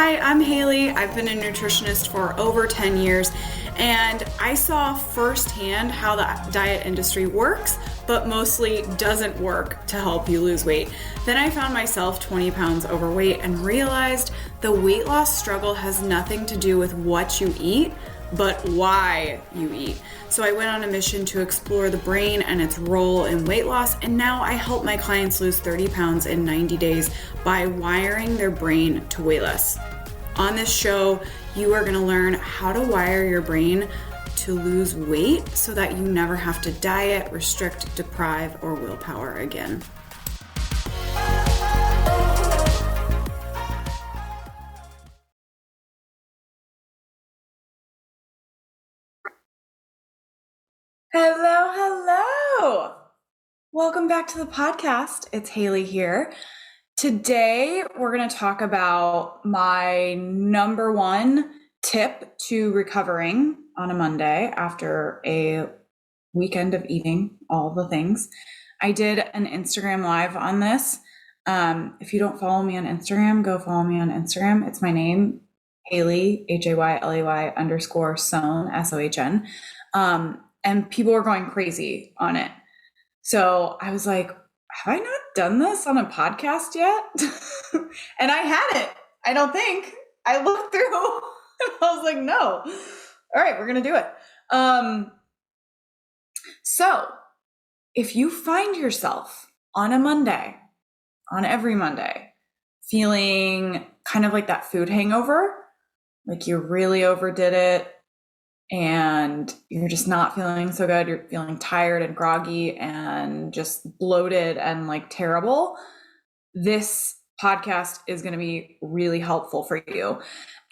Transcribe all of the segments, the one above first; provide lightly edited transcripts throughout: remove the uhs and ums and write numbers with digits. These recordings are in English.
Hi, I'm Haley. I've been a nutritionist for over 10 years, and I saw firsthand how the diet industry works, but mostly doesn't work to help you lose weight. Then I found myself 20 pounds overweight and realized the weight loss struggle has nothing to do with what you eat, but why you eat. So I went on a mission to explore the brain and its role in weight loss, and now I help my clients lose 30 pounds in 90 days by wiring their brain to weigh less. On this show, you are gonna learn how to wire your brain to lose weight so that you never have to diet, restrict, deprive, or willpower again. Hello. Welcome back to the podcast. It's Haley here. Today, we're going to talk about my number one tip to recovering on a Monday after a weekend of eating all the things. I did an Instagram live on this. If you don't follow me on Instagram, go follow me on Instagram. It's my name, Haley, HAYLEY_Sohn, SOHN. And people were going crazy on it. So I was like, have I not done this on a podcast yet? And I hadn't, I don't think. I looked through and I was like, no. All right, we're going to do it. So if you find yourself on a Monday, on every Monday, feeling kind of like that food hangover, like you really overdid it, and you're just not feeling so good, you're feeling tired and groggy and just bloated and like terrible, this podcast is going to be really helpful for you.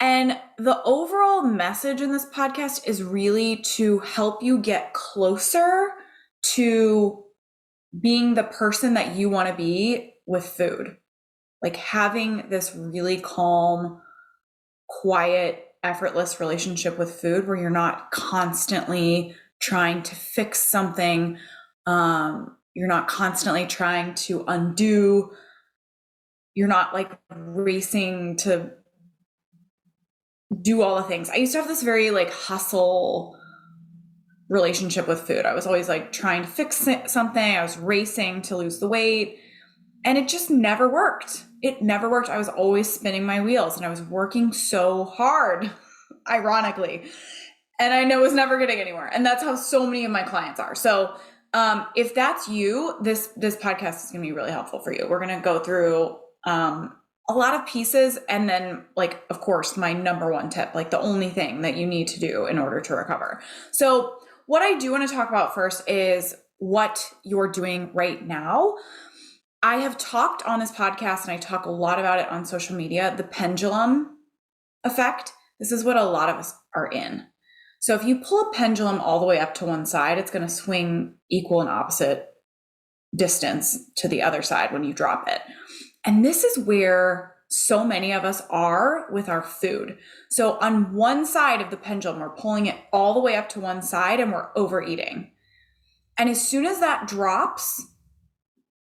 And the overall message in this podcast is really to help you get closer to being the person that you want to be with food. Like having this really calm, quiet, effortless relationship with food where you're not constantly trying to fix something. You're not constantly trying to undo. You're not like racing to do all the things. I used to have this very like hustle relationship with food. I was always like trying to fix something. I was racing to lose the weight, and it just never worked. It never worked. I was always spinning my wheels and I was working so hard, ironically. And I know it was never getting anywhere. And that's how so many of my clients are. So if that's you, this podcast is going to be really helpful for you. We're going to go through a lot of pieces. And then like, of course, my number one tip, like the only thing that you need to do in order to recover. So what I do want to talk about first is what you're doing right now. I have talked on this podcast, and I talk a lot about it on social media, the pendulum effect. This is what a lot of us are in. So if you pull a pendulum all the way up to one side, it's going to swing equal and opposite distance to the other side when you drop it. And this is where so many of us are with our food. So on one side of the pendulum, we're pulling it all the way up to one side and we're overeating. And as soon as that drops,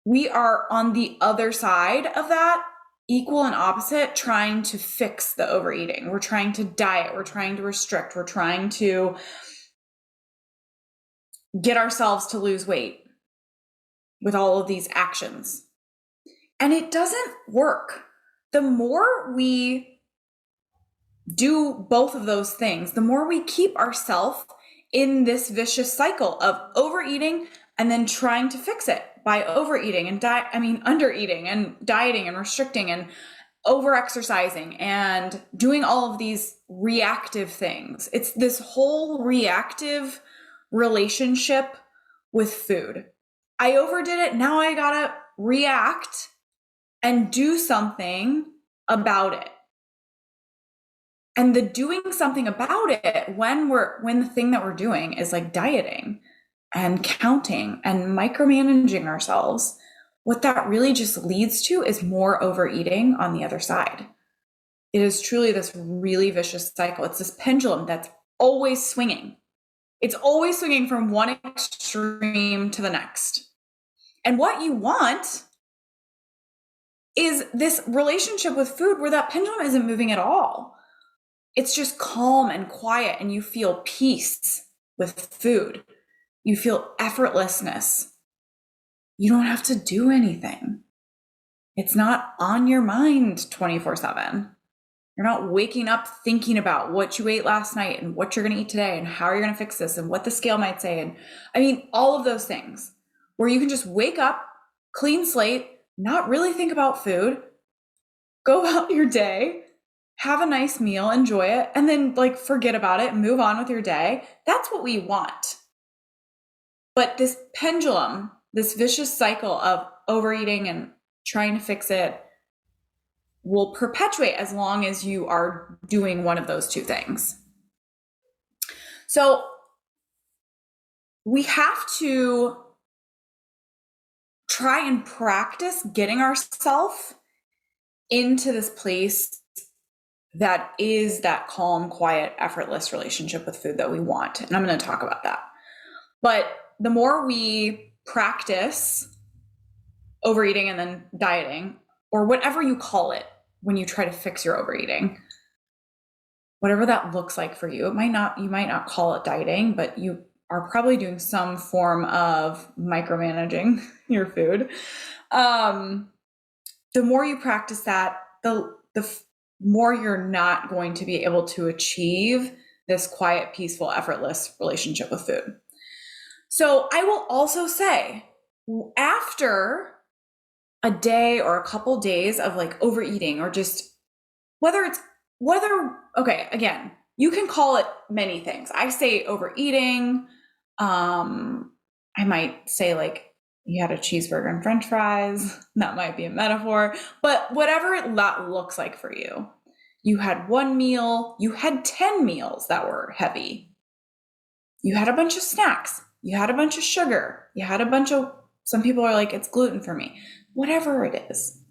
we are on the other side of that, equal and opposite, trying to fix the overeating. We're trying to diet. We're trying to restrict. We're trying to get ourselves to lose weight with all of these actions. And it doesn't work. The more we do both of those things, the more we keep ourselves in this vicious cycle of overeating and then trying to fix it by overeating and undereating and dieting and restricting and over-exercising and doing all of these reactive things. It's this whole reactive relationship with food. I overdid it. Now I gotta react and do something about it. And the doing something about it when the thing that we're doing is like dieting and counting and micromanaging ourselves, what that really just leads to is more overeating on the other side. It is truly this really vicious cycle. It's this pendulum that's always swinging. It's always swinging from one extreme to the next. And what you want is this relationship with food where that pendulum isn't moving at all. It's just calm and quiet, and you feel peace with food. You feel effortlessness. You don't have to do anything. It's not on your mind 24/7. You're not waking up thinking about what you ate last night and what you're going to eat today and how you're going to fix this and what the scale might say. And I mean, all of those things where you can just wake up, clean slate, not really think about food, go about your day, have a nice meal, enjoy it, and then like forget about it and move on with your day. That's what we want. But this pendulum, this vicious cycle of overeating and trying to fix it will perpetuate as long as you are doing one of those two things. So we have to try and practice getting ourselves into this place that is that calm, quiet, effortless relationship with food that we want. And I'm going to talk about that. But the more we practice overeating and then dieting, or whatever you call it when you try to fix your overeating, whatever that looks like for you, you might not call it dieting, but you are probably doing some form of micromanaging your food. The more you practice that, the more you're not going to be able to achieve this quiet, peaceful, effortless relationship with food. So I will also say, after a day or a couple days of like overeating, or just okay, again, you can call it many things. I say overeating. I might say like you had a cheeseburger and French fries. That might be a metaphor, but whatever that looks like for you. You had one meal, you had 10 meals that were heavy. You had a bunch of snacks. You had a bunch of sugar. You had a bunch of, some people are like, it's gluten for me. Whatever it is.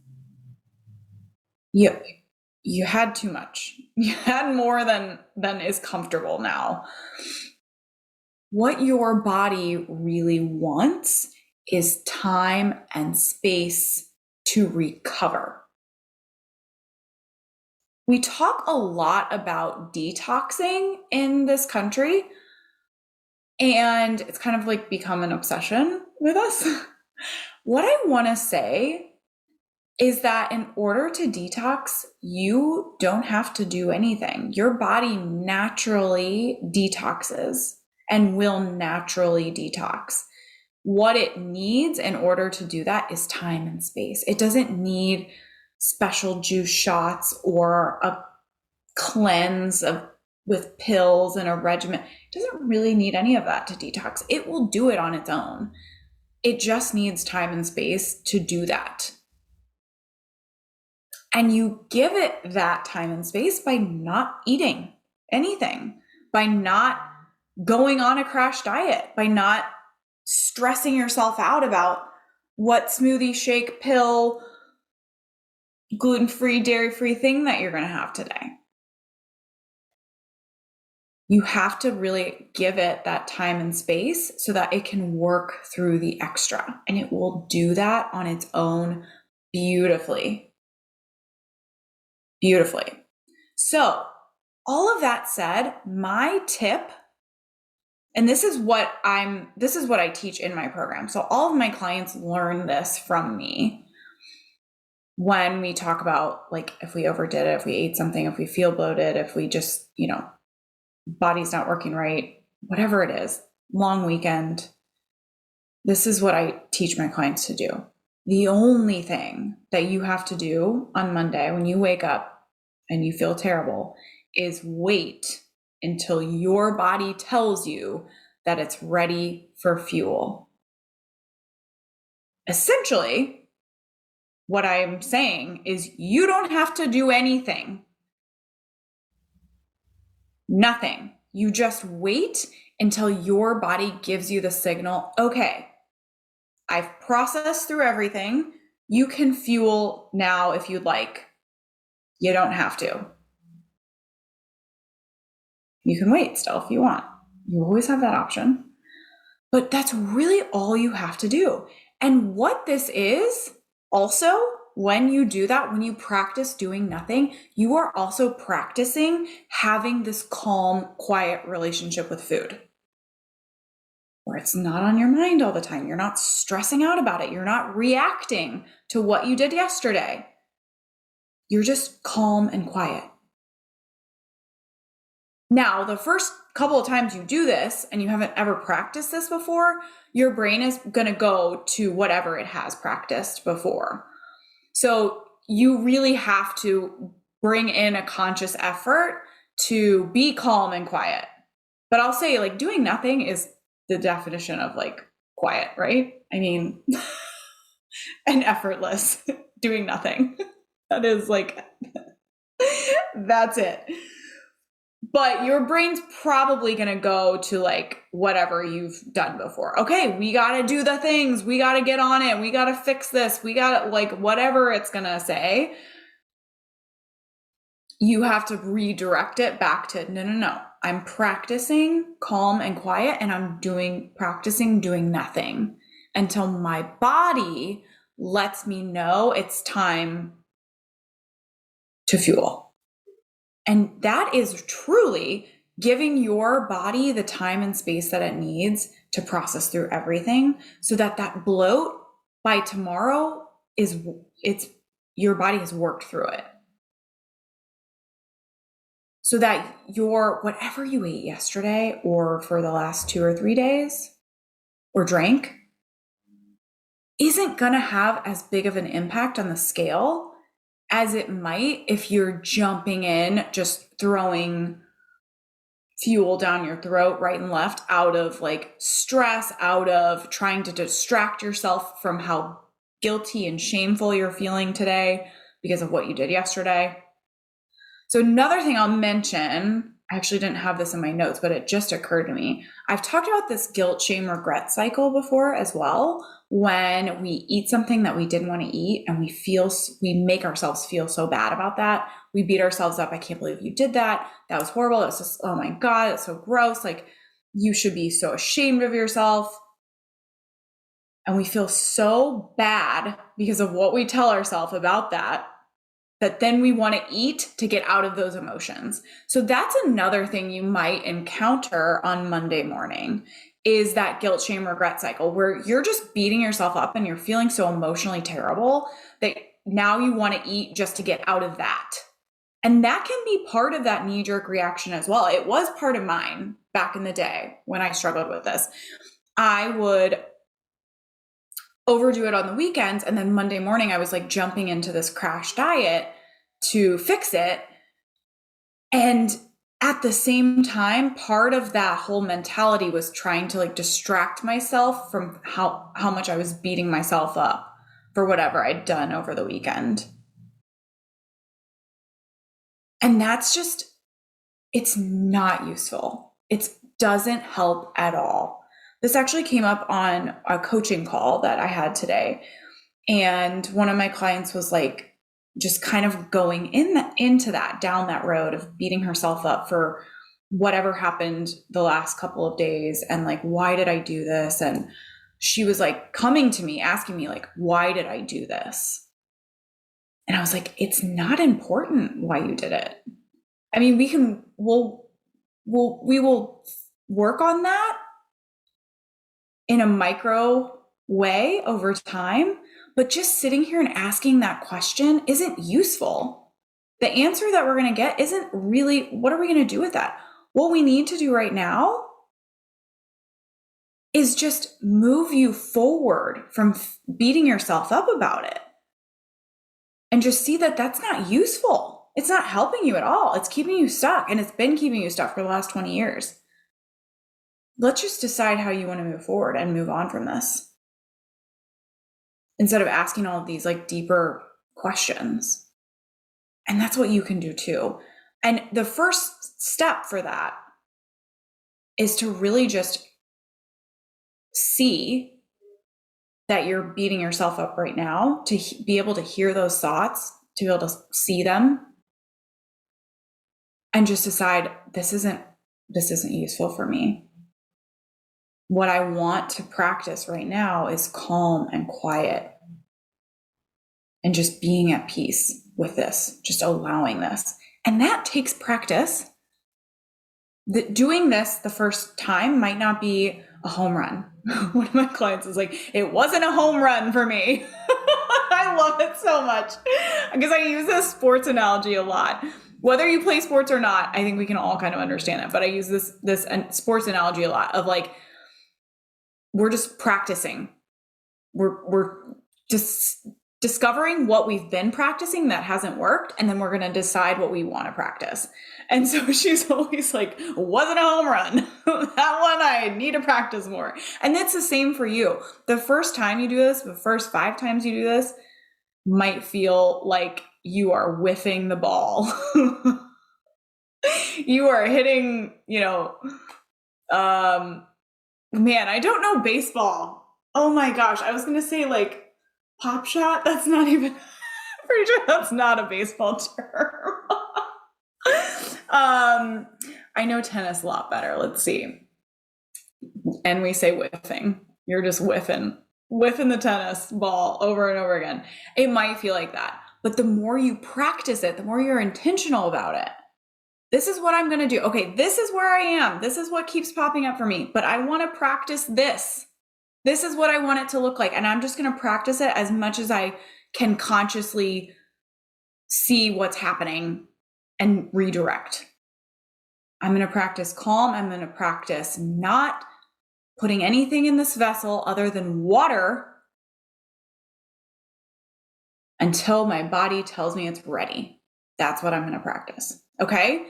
You had too much. You had more than is comfortable now. What your body really wants is time and space to recover. We talk a lot about detoxing in this country, and it's kind of like become an obsession with us. What I want to say is that in order to detox, you don't have to do anything. Your body naturally detoxes and will naturally detox. What it needs in order to do that is time and space. It doesn't need special juice shots or a cleanse with pills and a regimen. It doesn't really need any of that to detox. It will do it on its own. It just needs time and space to do that. And you give it that time and space by not eating anything, by not going on a crash diet, by not stressing yourself out about what smoothie, shake, pill, gluten-free, dairy-free thing that you're going to have today. You have to really give it that time and space so that it can work through the extra, and it will do that on its own beautifully. Beautifully. So all of that said, my tip, and this is what I teach in my program. So all of my clients learn this from me when we talk about like if we overdid it, if we ate something, if we feel bloated, if we just, body's not working right, whatever it is, long weekend. This is what I teach my clients to do. The only thing that you have to do on Monday when you wake up and you feel terrible is wait until your body tells you that it's ready for fuel. Essentially, what I'm saying is you don't have to do anything. Nothing. You just wait until your body gives you the signal, okay, I've processed through everything. You can fuel now if you'd like. You don't have to. You can wait still if you want. You always have that option. But that's really all you have to do. And what this is also when you do that, when you practice doing nothing, you are also practicing having this calm, quiet relationship with food, where it's not on your mind all the time. You're not stressing out about it. You're not reacting to what you did yesterday. You're just calm and quiet. Now, the first couple of times you do this and you haven't ever practiced this before, your brain is going to go to whatever it has practiced before. So you really have to bring in a conscious effort to be calm and quiet. But I'll say, like, doing nothing is the definition of like quiet, right? I mean, and effortless, doing nothing. That is like, that's it. But your brain's probably going to go to like whatever you've done before. Okay, we got to do the things. We got to get on it. We got to fix this. We got to, like, whatever it's going to say. You have to redirect it back to no. I'm practicing calm and quiet, and I'm practicing doing nothing until my body lets me know it's time to fuel. And that is truly giving your body the time and space that it needs to process through everything, so that that bloat by tomorrow your body has worked through it. So that your whatever you ate yesterday or for the last 2 or 3 days or drank isn't going to have as big of an impact on the scale as it might if you're jumping in, just throwing fuel down your throat right and left out of like stress, out of trying to distract yourself from how guilty and shameful you're feeling today because of what you did yesterday. So another thing I'll mention, I actually didn't have this in my notes, but it just occurred to me. I've talked about this guilt, shame, regret cycle before as well. When we eat something that we didn't want to eat and we make ourselves feel so bad about that. We beat ourselves up. I can't believe you did that. That was horrible. It was just, oh my God, it's so gross. Like, you should be so ashamed of yourself. And we feel so bad because of what we tell ourselves about that then we want to eat to get out of those emotions. So that's another thing you might encounter on Monday morning, is that guilt, shame, regret cycle, where you're just beating yourself up and you're feeling so emotionally terrible that now you want to eat just to get out of that. And that can be part of that knee-jerk reaction as well. It was part of mine back in the day when I struggled with this. I would overdo it on the weekends, and then Monday morning I was like jumping into this crash diet to fix it. And at the same time, part of that whole mentality was trying to like distract myself from how much I was beating myself up for whatever I'd done over the weekend. And that's just, it's not useful. It doesn't help at all. This actually came up on a coaching call that I had today. And one of my clients was like, just kind of going into that, down that road of beating herself up for whatever happened the last couple of days. And like, why did I do this? And she was like coming to me, asking me like, why did I do this? And I was like, it's not important why you did it. I mean, we will work on that in a micro way over time, but just sitting here and asking that question isn't useful. The answer that we're going to get isn't really, what are we going to do with that? What we need to do right now is just move you forward from beating yourself up about it. And just see that that's not useful. It's not helping you at all. It's keeping you stuck, and it's been keeping you stuck for the last 20 years. Let's just decide how you want to move forward and move on from this, instead of asking all of these like deeper questions. And that's what you can do too. And the first step for that is to really just see that you're beating yourself up right now, to be able to hear those thoughts, to be able to see them, and just decide this isn't useful for me. What I want to practice right now is calm and quiet and just being at peace with this, just allowing this. And that takes practice. Doing this the first time might not be a home run. One of my clients is like, it wasn't a home run for me. I love it so much because I use this sports analogy a lot. Whether you play sports or not, I think we can all kind of understand it. But I use this sports analogy a lot of like, we're just practicing. We're just discovering what we've been practicing that hasn't worked, and then we're going to decide what we want to practice. And so she's always like, wasn't a home run. That one I need to practice more. And that's the same for you. The first time you do this, the first 5 times you do this might feel like you are whiffing the ball. You are hitting, man, I don't know baseball. Oh my gosh. I was going to say like pop shot. That's not even, I'm pretty sure that's not a baseball term. I know tennis a lot better. Let's see. And we say whiffing. You're just whiffing the tennis ball over and over again. It might feel like that. But the more you practice it, the more you're intentional about it. This is what I'm going to do. Okay, this is where I am. This is what keeps popping up for me. But I want to practice this. This is what I want it to look like. And I'm just going to practice it as much as I can consciously see what's happening and redirect. I'm going to practice calm. I'm going to practice not putting anything in this vessel other than water until my body tells me it's ready. That's what I'm going to practice. Okay.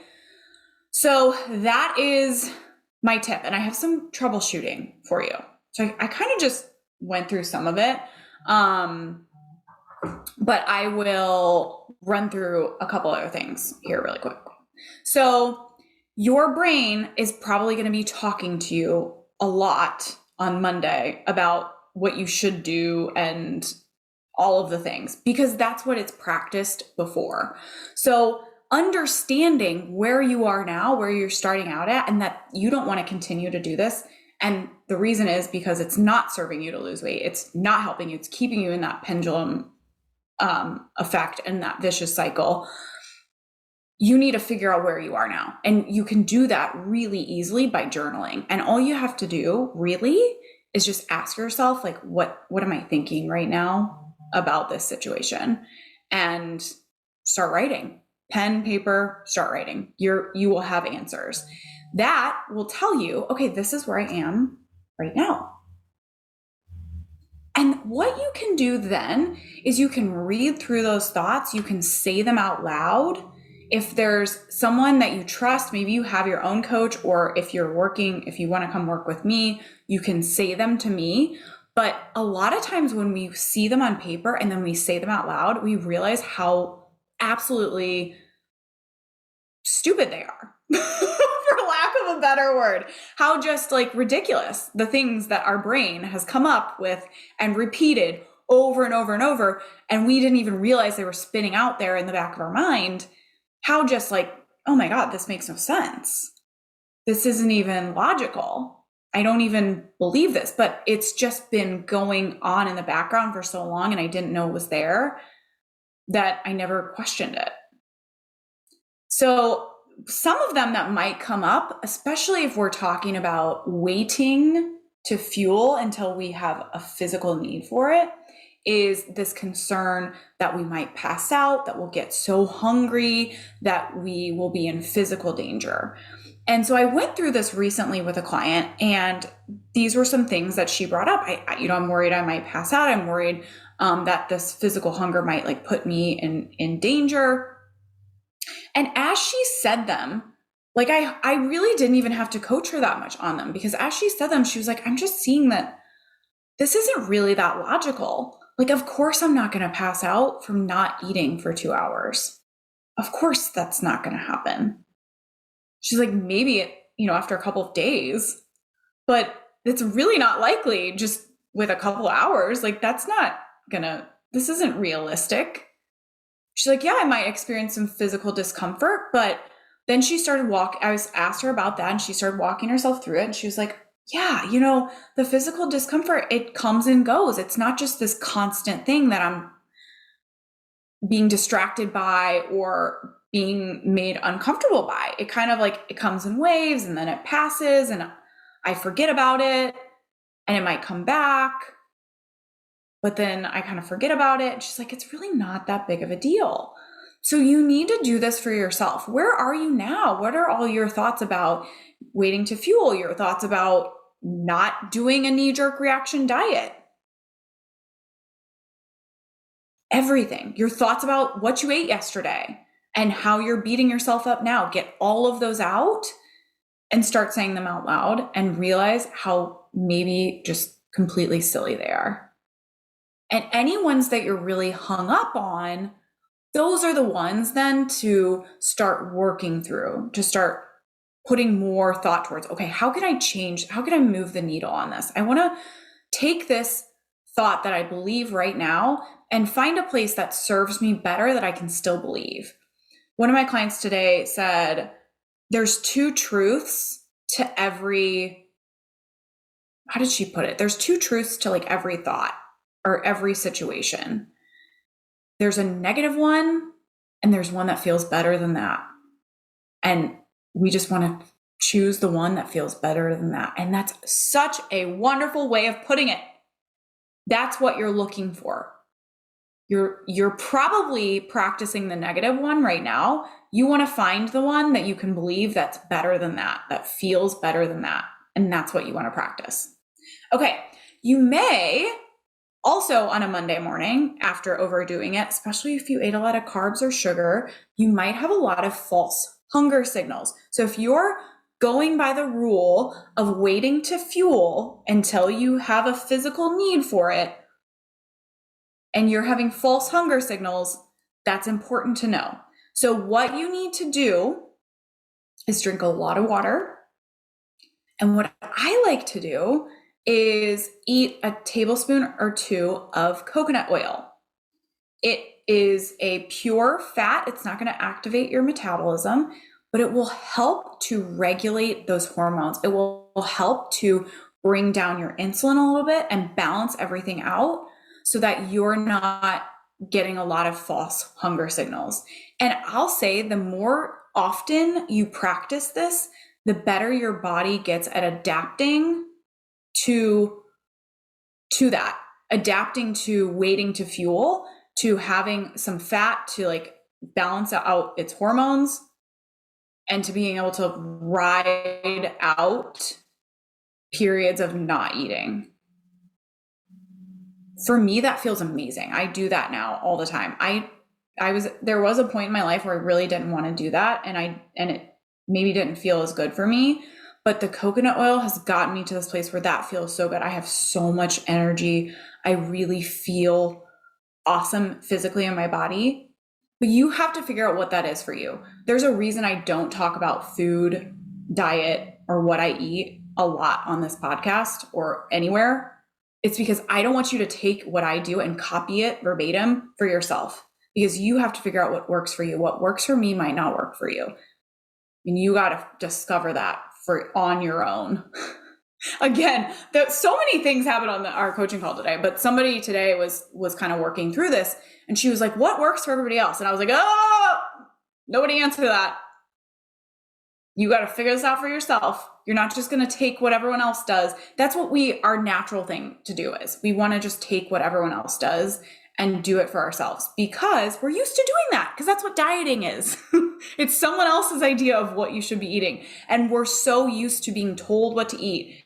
So that is my tip. And I have some troubleshooting for you. So I kind of just went through some of it. But I will run through a couple other things here really quick. So your brain is probably going to be talking to you a lot on Monday about what you should do and all of the things, because that's what it's practiced before. So understanding where you are now, where you're starting out at, and that you don't want to continue to do this. And the reason is because it's not serving you to lose weight. It's not helping you. It's keeping you in that pendulum effect and that vicious cycle. You need to figure out where you are now. And you can do that really easily by journaling. And all you have to do really is just ask yourself, like, what am I thinking right now about this situation? And start writing. Pen, paper, start writing. You will have answers. That will tell you, okay, this is where I am right now. And what you can do then is you can read through those thoughts. You can say them out loud. If there's someone that you trust, maybe you have your own coach, or if you want to come work with me, you can say them to me. But a lot of times when we see them on paper and then we say them out loud, we realize how absolutely stupid they are, for lack of a better word, how just like ridiculous the things that our brain has come up with and repeated over and over and over. And we didn't even realize they were spinning out there in the back of our mind. How just like, oh my God, this makes no sense. This isn't even logical. I don't even believe this, but it's just been going on in the background for so long and I didn't know it was there that I never questioned it. So some of them that might come up, especially if we're talking about waiting to fuel until we have a physical need for it, is this concern that we might pass out, that we'll get so hungry that we will be in physical danger. And so I went through this recently with a client, and these were some things that she brought up. I'm worried I might pass out. I'm worried that this physical hunger might like put me in danger. And as she said them, like I really didn't even have to coach her that much on them, because as she said them, she was like, I'm just seeing that this isn't really that logical. Like, of course, I'm not going to pass out from not eating for 2 hours. Of course, that's not going to happen. She's like, maybe after a couple of days, but it's really not likely just with a couple of hours. Like, this isn't realistic. She's like, yeah, I might experience some physical discomfort, but then she started I asked her about that, and she started walking herself through it. And she was like, yeah, the physical discomfort, it comes and goes. It's not just this constant thing that being distracted by or being made uncomfortable by. It kind of like, it comes in waves and then it passes and I forget about it and it might come back, but then I kind of forget about it. She's like, it's really not that big of a deal. So you need to do this for yourself. Where are you now? What are all your thoughts about waiting to fuel? Your thoughts about not doing a knee-jerk reaction diet? Everything. Your thoughts about what you ate yesterday and how you're beating yourself up now. Get all of those out and start saying them out loud and realize how maybe just completely silly they are. And any ones that you're really hung up on, those are the ones then to start working through, to start putting more thought towards, okay, how can I change? How can I move the needle on this? I want to take this thought that I believe right now and find a place that serves me better that I can still believe. One of my clients today said, there's two truths to every, how did she put it? There's two truths to like every thought or every situation. There's a negative one and there's one that feels better than that. And we just want to choose the one that feels better than that. And that's such a wonderful way of putting it. That's what you're looking for. You're probably practicing the negative one right now. You want to find the one that you can believe that's better than that, that feels better than that. And that's what you want to practice. Okay. You may also on a Monday morning after overdoing it, especially if you ate a lot of carbs or sugar, you might have a lot of false hunger signals. So if you're going by the rule of waiting to fuel until you have a physical need for it, and you're having false hunger signals, that's important to know. So what you need to do is drink a lot of water. And what I like to do is eat a tablespoon or two of coconut oil. It is a pure fat. It's not going to activate your metabolism, but it will help to regulate those hormones. It will help to bring down your insulin a little bit and balance everything out so that you're not getting a lot of false hunger signals. And I'll say the more often you practice this, the better your body gets at adapting to that, adapting to waiting to fuel, to having some fat to like balance out its hormones, and to being able to ride out periods of not eating. For me, that feels amazing. I do that now all the time. There was a point in my life where I really didn't want to do that, and it maybe didn't feel as good for me, but the coconut oil has gotten me to this place where that feels so good. I have so much energy. I really feel awesome physically in my body. But you have to figure out what that is for you. There's a reason I don't talk about food, diet, or what I eat a lot on this podcast or anywhere. It's because I don't want you to take what I do and copy it verbatim for yourself, because you have to figure out what works for you. What works for me might not work for you. And you got to discover that on your own. Again, so many things happened on our coaching call today, but somebody today was kind of working through this, and she was like, what works for everybody else? And I was like, oh, nobody answered that. You got to figure this out for yourself. You're not just going to take what everyone else does. That's what our natural thing to do is. We want to just take what everyone else does and do it for ourselves because we're used to doing that, because that's what dieting is. It's someone else's idea of what you should be eating. And we're so used to being told what to eat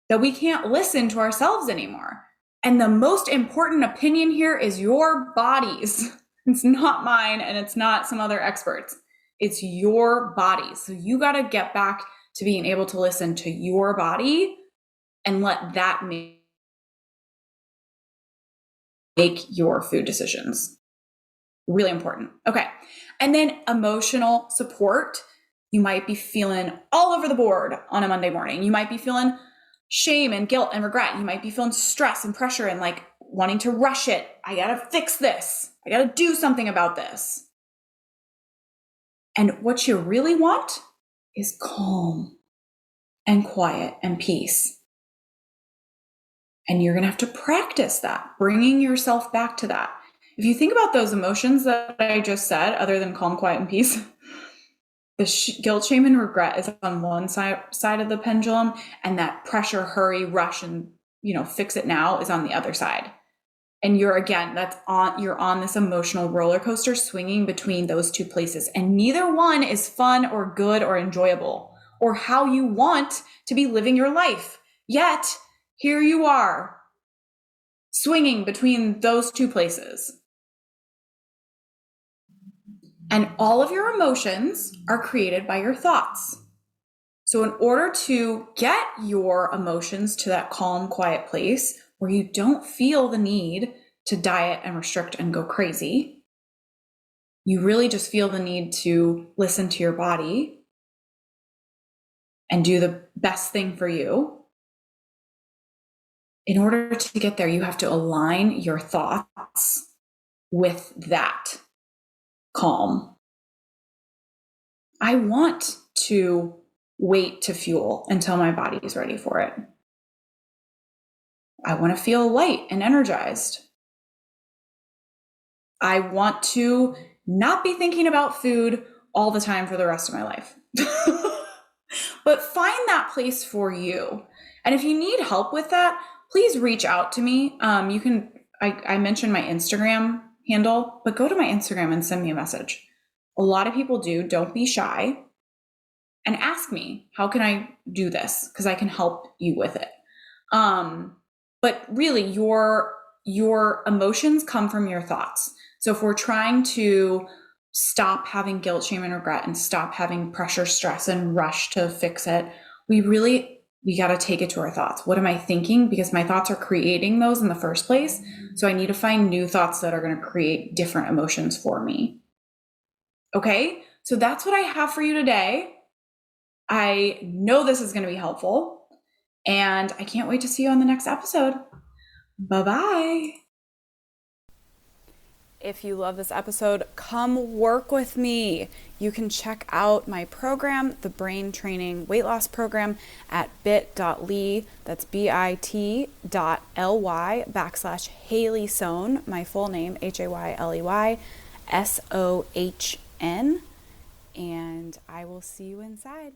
that we can't listen to ourselves anymore. And the most important opinion here is your body's. It's not mine, and it's not some other experts. It's your body. So you got to get back to being able to listen to your body and let that make your food decisions. Really important. Okay. And then emotional support. You might be feeling all over the board on a Monday morning. You might be feeling shame and guilt and regret. You might be feeling stress and pressure and like wanting to rush it. I got to fix this. I got to do something about this. And what you really want is calm and quiet and peace. And you're going to have to practice that, bringing yourself back to that. If you think about those emotions that I just said, other than calm, quiet, and peace, the guilt, shame, and regret is on one side of the pendulum, and that pressure, hurry, rush, and fix it now is on the other side. And you're on this emotional roller coaster swinging between those two places, and neither one is fun or good or enjoyable or how you want to be living your life. Yet here you are swinging between those two places. And all of your emotions are created by your thoughts. So in order to get your emotions to that calm, quiet place where you don't feel the need to diet and restrict and go crazy, you really just feel the need to listen to your body and do the best thing for you. In order to get there, you have to align your thoughts with that calm. I want to wait to fuel until my body is ready for it. I want to feel light and energized. I want to not be thinking about food all the time for the rest of my life. But find that place for you. And if you need help with that, please reach out to me. I mentioned my Instagram handle, but go to my Instagram and send me a message. A lot of people do. Don't be shy and ask me, how can I do this? Because I can help you with it. But really, your emotions come from your thoughts. So if we're trying to stop having guilt, shame, and regret and stop having pressure, stress, and rush to fix it, we got to take it to our thoughts. What am I thinking? Because my thoughts are creating those in the first place. So I need to find new thoughts that are going to create different emotions for me. Okay, so that's what I have for you today. I know this is going to be helpful, and I can't wait to see you on the next episode. Bye-bye. If you love this episode, come work with me. You can check out my program, the Brain Training Weight Loss Program, at bit.ly, that's bit.ly/Haley Sohn, my full name, HAYLEY SOHN, and I will see you inside.